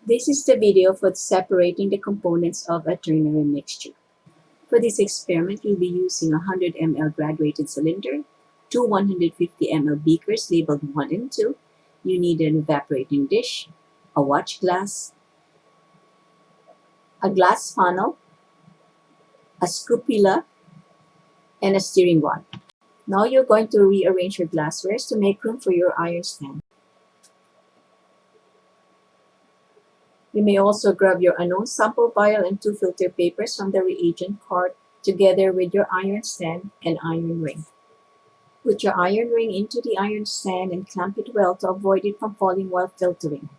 This is the video for separating the components of a ternary mixture. For this experiment, you'll be using a 100 ml graduated cylinder, two 150 ml beakers labeled 1 and 2. You need an evaporating dish, a watch glass, a glass funnel, a scrupula, and a stirring rod. Now you're going to rearrange your glasswares to make room for your iron stand. You may also grab your unknown sample vial and 2 filter papers from the reagent cart together with your iron stand and iron ring. Put your iron ring into the iron stand and clamp it well to avoid it from falling while filtering.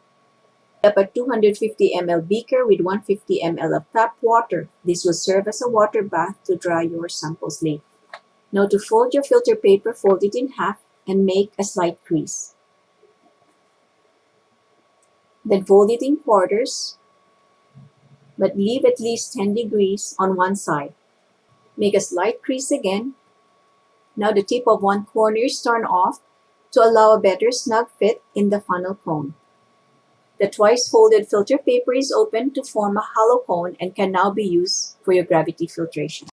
Fill up a 250 ml beaker with 150 ml of tap water. This will serve as a water bath to dry your samples later. Now to fold your filter paper, fold it in half and make a slight crease. Then fold it in quarters, but leave at least 10 degrees on one side. Make a slight crease again. Now the tip of one corner is torn off to allow a better snug fit in the funnel cone. The twice folded filter paper is open to form a hollow cone and can now be used for your gravity filtration.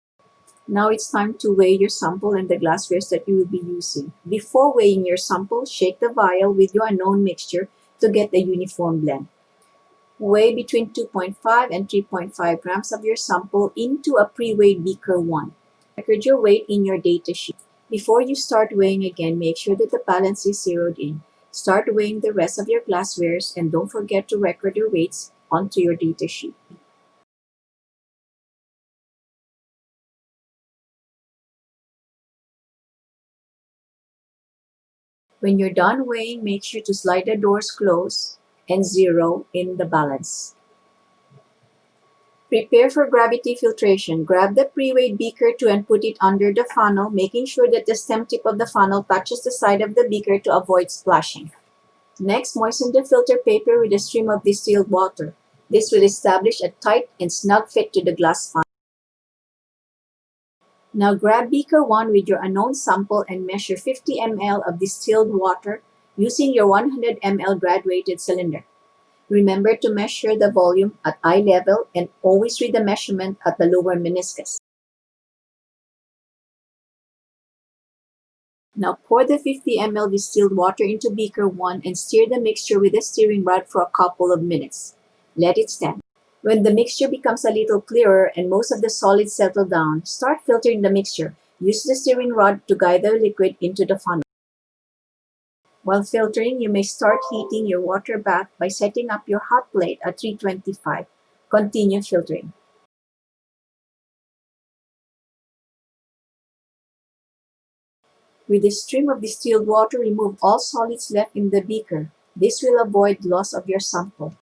Now it's time to weigh your sample and the glasswares that you will be using. Before weighing your sample, shake the vial with your unknown mixture to get a uniform blend. Weigh between 2.5 and 3.5 grams of your sample into a pre-weighed beaker 1. Record your weight in your data sheet. Before you start weighing again, make sure that the balance is zeroed in. Start weighing the rest of your glasswares and don't forget to record your weights onto your data sheet. When you're done weighing, make sure to slide the doors closed and zero in the balance. Prepare for gravity filtration. Grab the pre-weighed beaker 2 and put it under the funnel, making sure that the stem tip of the funnel touches the side of the beaker to avoid splashing. Next, moisten the filter paper with a stream of distilled water. This will establish a tight and snug fit to the glass funnel. Now grab beaker 1 with your unknown sample and measure 50 ml of distilled water using your 100 ml graduated cylinder. Remember to measure the volume at eye level and always read the measurement at the lower meniscus. Now pour the 50 ml distilled water into beaker 1 and stir the mixture with a stirring rod for a couple of minutes. Let it stand. When the mixture becomes a little clearer and most of the solids settle down, start filtering the mixture. Use the stirring rod to guide the liquid into the funnel. While filtering, you may start heating your water bath by setting up your hot plate at 325. Continue filtering. With the stream of distilled water, remove all solids left in the beaker. This will avoid loss of your sample.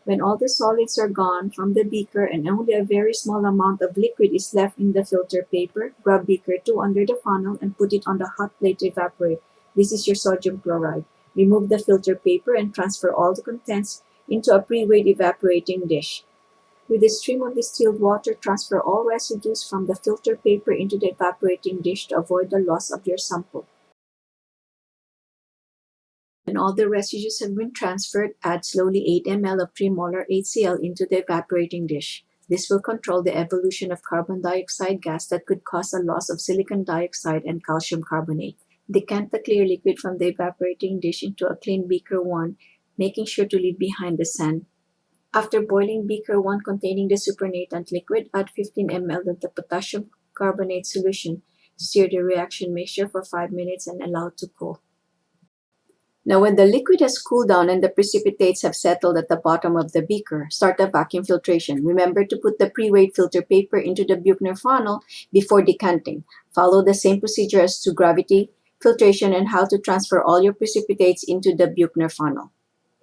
When all the solids are gone from the beaker and only a very small amount of liquid is left in the filter paper, grab beaker 2 under the funnel and put it on the hot plate to evaporate. This is your sodium chloride. Remove the filter paper and transfer all the contents into a pre-weighed evaporating dish. With the stream of distilled water, transfer all residues from the filter paper into the evaporating dish to avoid the loss of your sample. When all the residues have been transferred, add slowly 8 ml of 3 molar HCl into the evaporating dish. This will control the evolution of carbon dioxide gas that could cause a loss of silicon dioxide and calcium carbonate. Decant the clear liquid from the evaporating dish into a clean beaker 1, making sure to leave behind the sand. After boiling beaker 1 containing the supernatant liquid, add 15 ml of the potassium carbonate solution. Stir the reaction mixture for 5 minutes and allow to cool. Now when the liquid has cooled down and the precipitates have settled at the bottom of the beaker, start the vacuum filtration. Remember to put the pre-weighed filter paper into the Buchner funnel before decanting. Follow the same procedure as to gravity filtration and how to transfer all your precipitates into the Buchner funnel.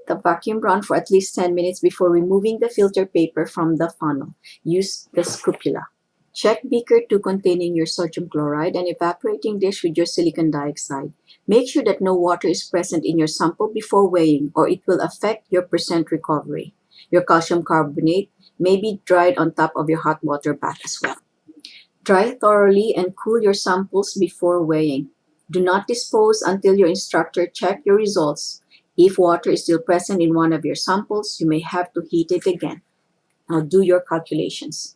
The vacuum run for at least 10 minutes before removing the filter paper from the funnel. Use the scrupula. Check beaker 2 containing your sodium chloride and evaporating dish with your silicon dioxide. Make sure that no water is present in your sample before weighing or it will affect your percent recovery. Your calcium carbonate may be dried on top of your hot water bath as well. Dry thoroughly and cool your samples before weighing. Do not dispose until your instructor checks your results. If water is still present in one of your samples, you may have to heat it again. Now do your calculations.